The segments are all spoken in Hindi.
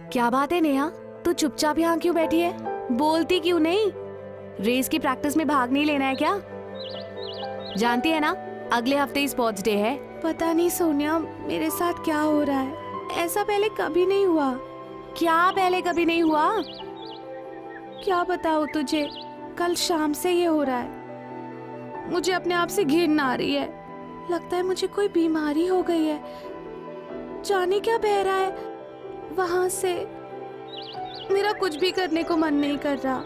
क्या बात है नेहा, तू चुपचाप यहाँ क्यों बैठी है? बोलती क्यों नहीं? रेस की प्रैक्टिस में भाग नहीं लेना है क्या? जानती है ना अगले हफ्ते ही स्पोर्ट्स डे है। पता नहीं सोनिया, मेरे साथ क्या हो रहा है, ऐसा पहले कभी नहीं हुआ। क्या पहले कभी नहीं हुआ? क्या बताऊँ तुझे, कल शाम से ये हो रहा है। मुझे अपने आप से घिन आ रही है, लगता है मुझे कोई बीमारी हो गई है। जाने क्या बह रहा है वहां से, मेरा कुछ भी करने को मन नहीं कर रहा।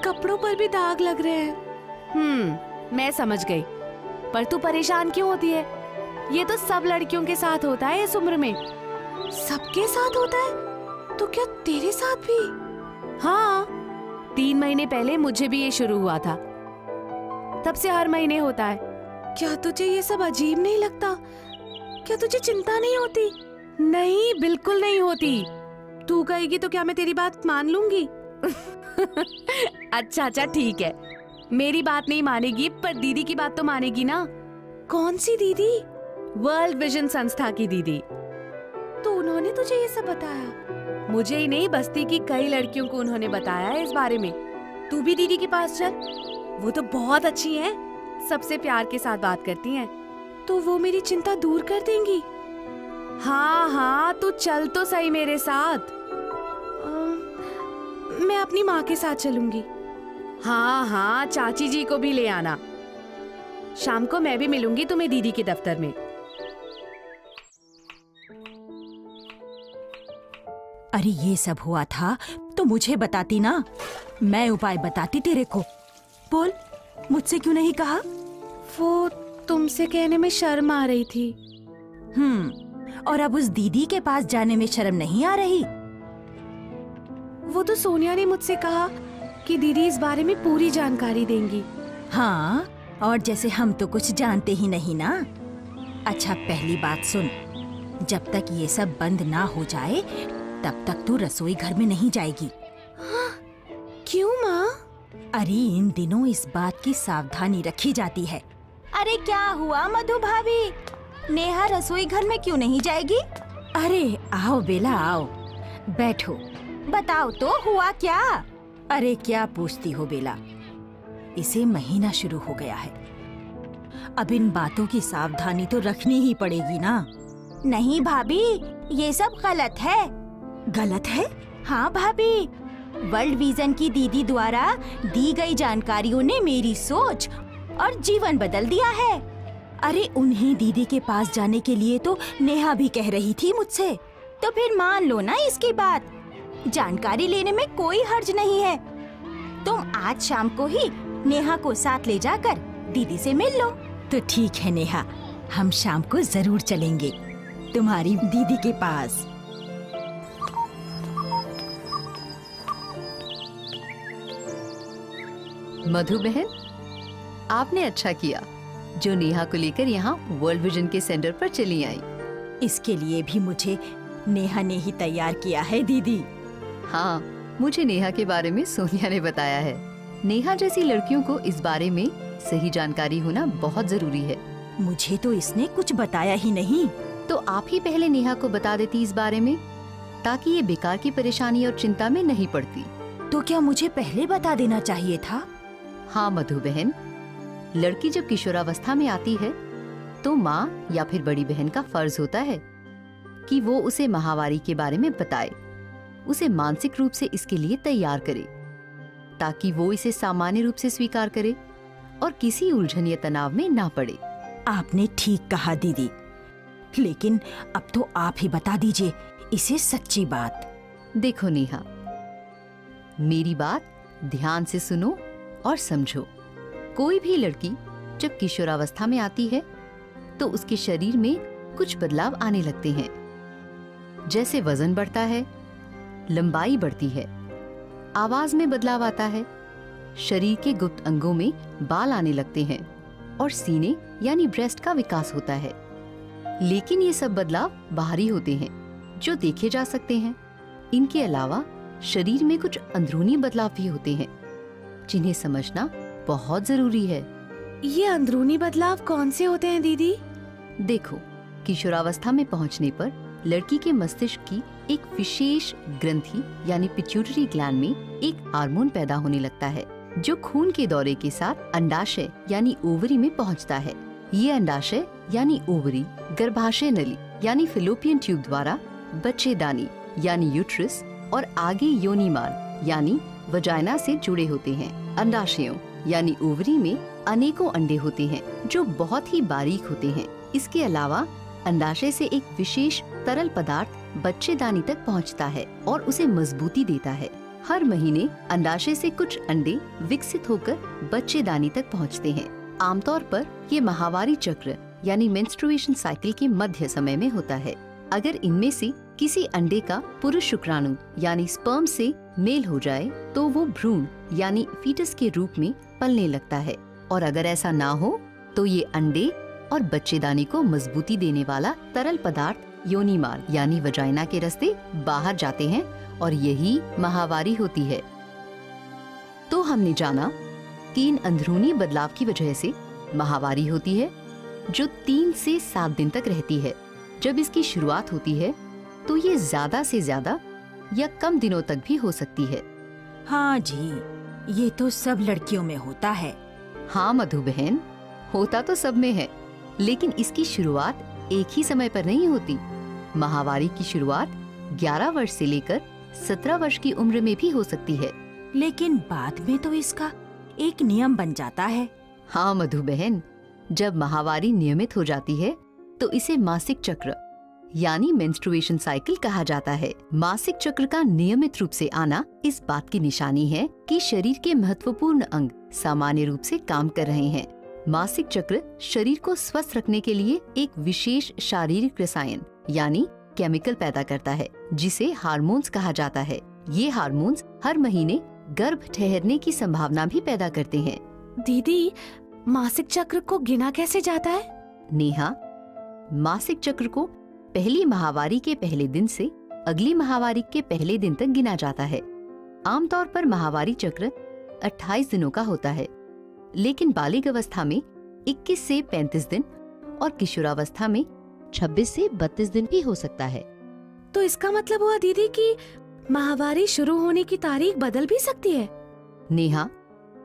कपड़ों पर भी दाग लग रहे हैं। मैं समझ गई, पर तू परेशान क्यों होती है? ये तो सब लड़कियों के साथ होता है इस उम्र में। सबके साथ होता है? तो क्या तेरे साथ भी? हाँ, 3 महीने पहले मुझे भी ये शुरू हुआ था, तब से हर महीने होता है। क्या तुझे ये सब अजीब नहीं लगता? क्या तुझे चिंता नहीं होती? नहीं, बिल्कुल नहीं होती। तू कहेगी तो क्या मैं तेरी बात मान लूंगी? अच्छा ठीक है, मेरी बात नहीं मानेगी पर दीदी की बात तो मानेगी ना। कौन सी दीदी? वर्ल्ड विजन संस्था की दीदी। तो उन्होंने तुझे ये सब बताया? मुझे ही नहीं, बस्ती की कई लड़कियों को उन्होंने बताया है इस बारे में। तू भी दीदी के पास चल, वो तो बहुत अच्छी हैं, सबसे प्यार के साथ बात करती हैं। तो वो मेरी चिंता दूर कर देंगी? हाँ, तू चल तो सही मेरे साथ। मैं अपनी माँ के साथ चलूंगी। हाँ, चाची जी को भी ले आना। शाम को मैं भी मिलूंगी तुम्हें दीदी के दफ्तर में। अरे ये सब हुआ था तो मुझे बताती ना, मैं उपाय बताती तेरे को। बोल, मुझसे क्यों नहीं कहा? वो तुमसे कहने में शर्म आ रही थी। और अब उस दीदी के पास जाने में शर्म नहीं आ रही? वो तो सोनिया ने मुझसे कहा कि दीदी इस बारे में पूरी जानकारी देंगी। हाँ, और जैसे हम तो कुछ जानते ही नहीं ना। अच्छा, पहली बात सुन, जब तक ये सब बंद ना हो जाए तब तक तू रसोई घर में नहीं जाएगी। हाँ, क्यों माँ? अरे इन दिनों इस बात की सावधानी रखी जाती है। अरे क्या हुआ मधु भाभी, नेहा रसोई घर में क्यों नहीं जाएगी? अरे आओ बेला, आओ बैठो, बताओ तो हुआ क्या? अरे क्या पूछती हो बेला, इसे महीना शुरू हो गया है, अब इन बातों की सावधानी तो रखनी ही पड़ेगी ना। नहीं भाभी, ये सब गलत है। गलत है? हाँ भाभी, वर्ल्ड विजन की दीदी द्वारा दी गई जानकारियों ने मेरी सोच और जीवन बदल दिया है। अरे उन्हीं दीदी के पास जाने के लिए तो नेहा भी कह रही थी मुझसे। तो फिर मान लो ना इसकी बात, जानकारी लेने में कोई हर्ज नहीं है। तुम आज शाम को ही नेहा को साथ ले जाकर दीदी से मिल लो। तो ठीक है नेहा, हम शाम को जरूर चलेंगे तुम्हारी दीदी के पास। मधु बहन, आपने अच्छा किया जो नेहा को लेकर यहाँ वर्ल्ड विजन के सेंटर पर चली आई। इसके लिए भी मुझे नेहा ने ही तैयार किया है दीदी। हाँ, मुझे नेहा के बारे में सोनिया ने बताया है। नेहा जैसी लड़कियों को इस बारे में सही जानकारी होना बहुत जरूरी है। मुझे तो इसने कुछ बताया ही नहीं। तो आप ही पहले नेहा को बता देती इस बारे में, ताकि ये बेकार की परेशानी और चिंता में नहीं पड़ती। तो क्या मुझे पहले बता देना चाहिए था? हाँ मधु बहन, लड़की जब किशोरावस्था में आती है तो माँ या फिर बड़ी बहन का फर्ज होता है कि वो उसे माहवारी के बारे में बताए, उसे मानसिक रूप से इसके लिए तैयार करे, ताकि वो इसे सामान्य रूप से स्वीकार करे और किसी उलझन या तनाव में ना पड़े। आपने ठीक कहा दीदी, लेकिन अब तो आप ही बता दीजिए इसे सच्ची बात। देखो नेहा, मेरी बात ध्यान से सुनो और समझो। कोई भी लड़की जब किशोरावस्था में आती है तो उसके शरीर में कुछ बदलाव आने लगते हैं, जैसे वजन बढ़ता है, लंबाई बढ़ती है, आवाज में बदलाव आता है, शरीर के गुप्त अंगों में बाल आने लगते हैं और सीने यानी ब्रेस्ट का विकास होता है। लेकिन ये सब बदलाव बाहरी होते हैं जो देखे जा सकते हैं। इनके अलावा शरीर में कुछ अंदरूनी बदलाव भी होते हैं जिन्हें समझना बहुत जरूरी है। ये अंदरूनी बदलाव कौन से होते हैं दीदी? देखो, किशोरावस्था में पहुंचने पर लड़की के मस्तिष्क की एक विशेष ग्रंथि यानी पिट्यूटरी ग्लैंड में एक हार्मोन पैदा होने लगता है, जो खून के दौरे के साथ अंडाशय यानी ओवरी में पहुंचता है। ये अंडाशय यानी ओवरी गर्भाशय नली यानी फिलोपियन ट्यूब द्वारा बच्चेदानी यानी यूट्रस और आगे योनि मार्ग यानी वजाइना से जुड़े होते हैं। अंडाशयों यानी ओवरी में अनेकों अंडे होते हैं जो बहुत ही बारीक होते हैं। इसके अलावा अंडाशय से एक विशेष तरल पदार्थ बच्चेदानी तक पहुंचता है और उसे मजबूती देता है। हर महीने अंडाशय से कुछ अंडे विकसित होकर बच्चेदानी तक पहुंचते हैं। आमतौर पर ये माहवारी चक्र यानी मेंस्ट्रुएशन साइकिल के मध्य समय में होता है। अगर इनमें से किसी अंडे का पुरुष शुक्राणु यानी स्पर्म से मेल हो जाए तो वो भ्रूण यानी फीटस के रूप में पलने लगता है, और अगर ऐसा ना हो तो ये अंडे और बच्चेदानी को मजबूती देने वाला तरल पदार्थ योनि मार्ग यानी वजाइना के रास्ते बाहर जाते हैं और यही माहवारी होती है। तो हमने जाना कि इन अंदरूनी बदलाव की वजह से माहवारी होती है, जो 3 से 7 दिन तक रहती है। जब इसकी शुरुआत होती है तो ये ज्यादा से ज्यादा या कम दिनों तक भी हो सकती है। हाँ जी, ये तो सब लड़कियों में होता है। हाँ मधु बहन, होता तो सब में है, लेकिन इसकी शुरुआत एक ही समय पर नहीं होती। माहवारी की शुरुआत 11 वर्ष से लेकर 17 वर्ष की उम्र में भी हो सकती है। लेकिन बाद में तो इसका एक नियम बन जाता है। हाँ मधु बहन, जब माहवारी नियमित हो जाती है तो इसे मासिक चक्र यानी मेंस्ट्रुएशन साइकिल कहा जाता है। मासिक चक्र का नियमित रूप से आना इस बात की निशानी है कि शरीर के महत्वपूर्ण अंग सामान्य रूप से काम कर रहे हैं। मासिक चक्र शरीर को स्वस्थ रखने के लिए एक विशेष शारीरिक रसायन यानी केमिकल पैदा करता है, जिसे हार्मोन्स कहा जाता है। ये हार्मोन्स हर महीने गर्भ ठहरने की संभावना भी पैदा करते हैं। दीदी, मासिक चक्र को गिना कैसे जाता है? नेहा, मासिक चक्र को पहली माहवारी के पहले दिन से अगली माहवारी के पहले दिन तक गिना जाता है। आमतौर पर माहवारी चक्र 28 दिनों का होता है, लेकिन बालिग अवस्था में 21 से 35 दिन और किशोरावस्था में 26 से 32 दिन भी हो सकता है। तो इसका मतलब हुआ दीदी कि माहवारी शुरू होने की तारीख बदल भी सकती है। नेहा,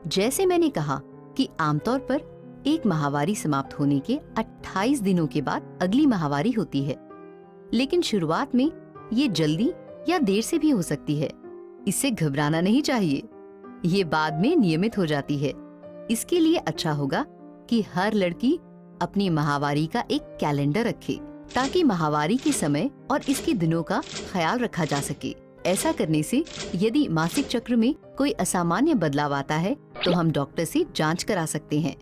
जैसे मैंने कहा कि आमतौर पर एक माहवारी समाप्त होने के 28 दिनों के बाद अगली माहवारी होती है, लेकिन शुरुआत में ये जल्दी या देर से भी हो सकती है। इससे घबराना नहीं चाहिए, ये बाद में नियमित हो जाती है। इसके लिए अच्छा होगा कि हर लड़की अपनी माहवारी का एक कैलेंडर रखे, ताकि माहवारी के समय और इसके दिनों का ख्याल रखा जा सके। ऐसा करने से यदि मासिक चक्र में कोई असामान्य बदलाव आता है तो हम डॉक्टर से जांच करा सकते हैं।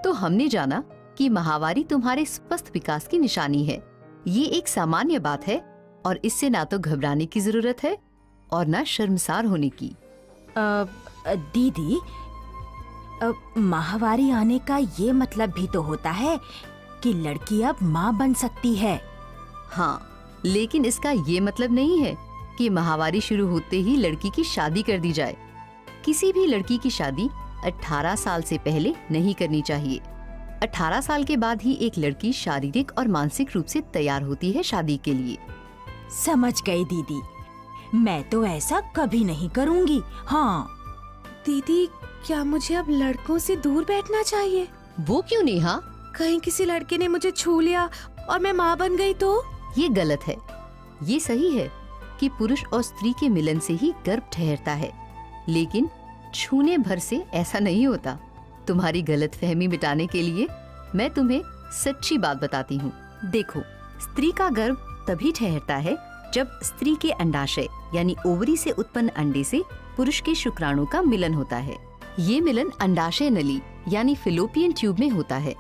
तो हमने जाना कि माहवारी तुम्हारे स्वस्थ विकास की निशानी है। ये एक सामान्य बात है और इससे ना तो घबराने की जरूरत है और ना शर्मसार होने की। दीदी, माहवारी आने का ये मतलब भी तो होता है कि लड़की अब माँ बन सकती है। हाँ, लेकिन इसका ये मतलब नहीं है कि माहवारी शुरू होते ही लड़की की शादी कर दी जाए। किसी भी लड़की की शादी 18 साल से पहले नहीं करनी चाहिए। 18 साल के बाद ही एक लड़की शारीरिक और मानसिक रूप से तैयार होती है शादी के लिए। समझ गई दीदी, मैं तो ऐसा कभी नहीं करूँगी। हाँ दीदी, क्या मुझे अब लड़कों से दूर बैठना चाहिए? वो क्यों नेहा? कहीं किसी लड़के ने मुझे छू लिया और मैं माँ बन गई तो? ये गलत है। ये सही है कि पुरुष और स्त्री के मिलन से ही गर्भ ठहरता है, लेकिन छूने भर से ऐसा नहीं होता। तुम्हारी गलतफहमी मिटाने के लिए मैं तुम्हें सच्ची बात बताती हूँ। देखो, स्त्री का गर्भ तभी ठहरता है जब स्त्री के अंडाशय यानी ओवरी से उत्पन्न अंडे से पुरुष के शुक्राणु का मिलन होता है। ये मिलन अंडाशय नली यानी फिलोपियन ट्यूब में होता है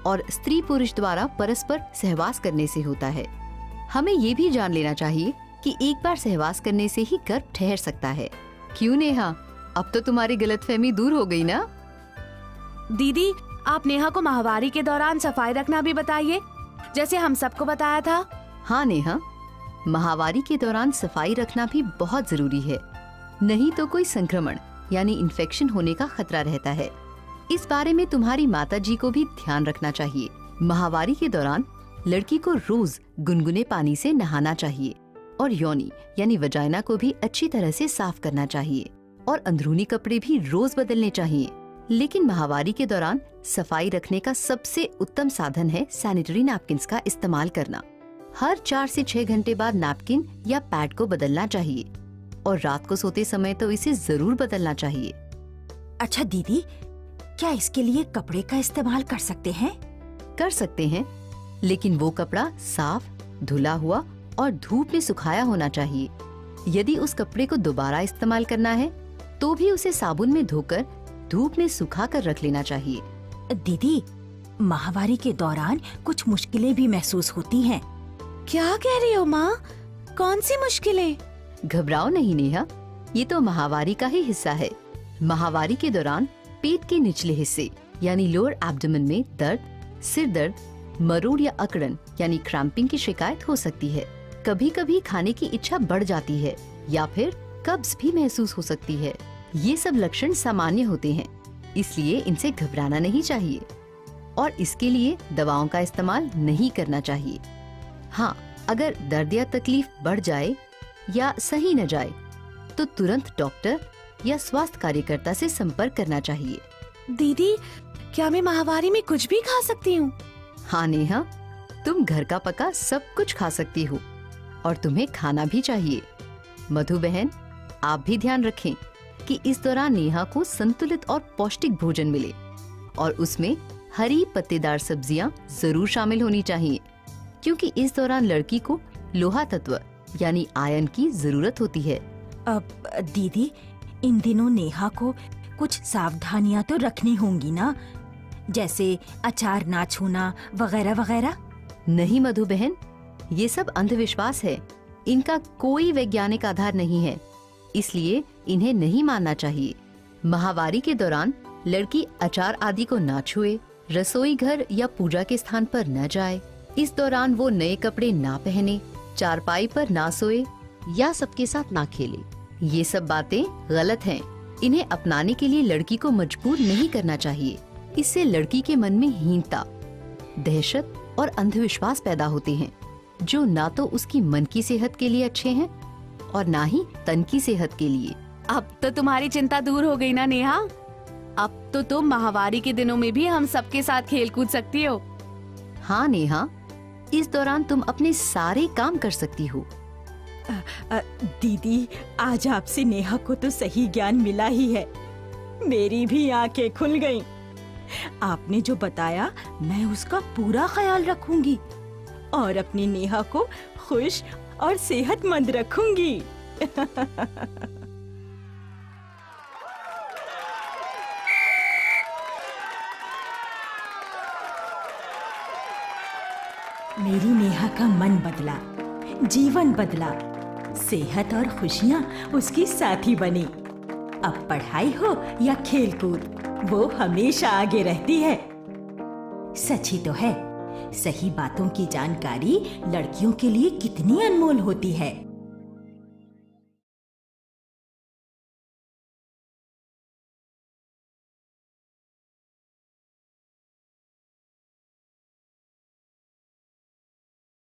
और स्त्री पुरुष द्वारा परस्पर सहवास करने से होता है। हमें ये भी जान लेना चाहिए कि एक बार सहवास करने से ही गर्भ ठहर सकता है। क्यों नेहा, अब तो तुम्हारी गलतफहमी दूर हो गई ना? दीदी, आप नेहा को माहवारी के दौरान सफाई रखना भी बताइए, जैसे हम सबको बताया था। हाँ नेहा, माहवारी के दौरान सफाई रखना भी बहुत जरूरी है, नहीं तो कोई संक्रमण यानी इन्फेक्शन होने का खतरा रहता है। इस बारे में तुम्हारी माताजी को भी ध्यान रखना चाहिए। माहवारी के दौरान लड़की को रोज गुनगुने पानी से नहाना चाहिए और योनि यानी वजाइना को भी अच्छी तरह से साफ करना चाहिए और अंदरूनी कपड़े भी रोज बदलने चाहिए। लेकिन माहवारी के दौरान सफाई रखने का सबसे उत्तम साधन है सैनिटरी नैपकिन्स का इस्तेमाल करना। हर 4 से 6 घंटे बाद नैपकिन या पैड को बदलना चाहिए और रात को सोते समय तो इसे जरूर बदलना चाहिए। अच्छा दीदी, क्या इसके लिए कपड़े का इस्तेमाल कर सकते हैं? कर सकते हैं, लेकिन वो कपड़ा साफ, धुला हुआ और धूप में सुखाया होना चाहिए। यदि उस कपड़े को दोबारा इस्तेमाल करना है तो भी उसे साबुन में धोकर धूप में सुखा कर रख लेना चाहिए। दीदी, माहवारी के दौरान कुछ मुश्किलें भी महसूस होती हैं। क्या कह रही हो माँ? कौन सी मुश्किलें? घबराओ नहीं नेहा, ये तो माहवारी का ही हिस्सा है। माहवारी के दौरान पेट के निचले हिस्से यानी लोअर एब्डोमेन में दर्द, सिर दर्द, मरोड़ या अकड़न यानी क्रैम्पिंग की शिकायत हो सकती है। कभी कभी खाने की इच्छा बढ़ जाती है या फिर कब्ज भी महसूस हो सकती है। ये सब लक्षण सामान्य होते हैं, इसलिए इनसे घबराना नहीं चाहिए और इसके लिए दवाओं का इस्तेमाल नहीं करना चाहिए। हाँ, अगर दर्द या तकलीफ बढ़ जाए या सही न जाए तो तुरंत डॉक्टर या स्वास्थ्य कार्यकर्ता से संपर्क करना चाहिए। दीदी, क्या मैं माहवारी में कुछ भी खा सकती हूँ? हाँ नेहा, तुम घर का पका सब कुछ खा सकती हो और तुम्हें खाना भी चाहिए। मधु बहन, आप भी ध्यान रखें कि इस दौरान नेहा को संतुलित और पौष्टिक भोजन मिले और उसमें हरी पत्तेदार सब्जियां जरूर शामिल होनी चाहिए, क्योंकि इस दौरान लड़की को लोहा तत्व यानी आयरन की जरूरत होती है। अब दीदी, इन दिनों नेहा को कुछ सावधानियां तो रखनी होंगी ना, जैसे अचार ना छूना वगैरह वगैरह? नहीं मधु बहन, ये सब अंधविश्वास है, इनका कोई वैज्ञानिक आधार नहीं है, इसलिए इन्हें नहीं मानना चाहिए। माहवारी के दौरान लड़की अचार आदि को ना छुए, रसोई घर या पूजा के स्थान पर न जाए, इस दौरान वो नए कपड़े ना पहने, चारपाई पर ना सोए या सबके साथ ना खेले। ये सब बातें गलत हैं। इन्हें अपनाने के लिए लड़की को मजबूर नहीं करना चाहिए। इससे लड़की के मन में हीनता, दहशत और अंधविश्वास पैदा होते हैं, जो ना तो उसकी मन की सेहत के लिए अच्छे हैं और ना ही तन की सेहत के लिए। अब तो तुम्हारी चिंता दूर हो गई ना नेहा? अब तो तुम माहवारी के दिनों में भी हम सबके साथ खेल कूद सकती हो। हाँ नेहा, इस दौरान तुम अपने सारे काम कर सकती हो। दीदी, आज आपसे नेहा को तो सही ज्ञान मिला ही है। मेरी भी आंखें खुल गईं। आपने जो बताया मैं उसका पूरा ख्याल रखूंगी और अपनी नेहा को खुश और सेहतमंद रखूंगी। मेरी नेहा का मन बदला, जीवन बदला, सेहत और खुशियां उसकी साथी बनी। अब पढ़ाई हो या खेलकूद, वो हमेशा आगे रहती है। सच ही तो है, सही बातों की जानकारी लड़कियों के लिए कितनी अनमोल होती है।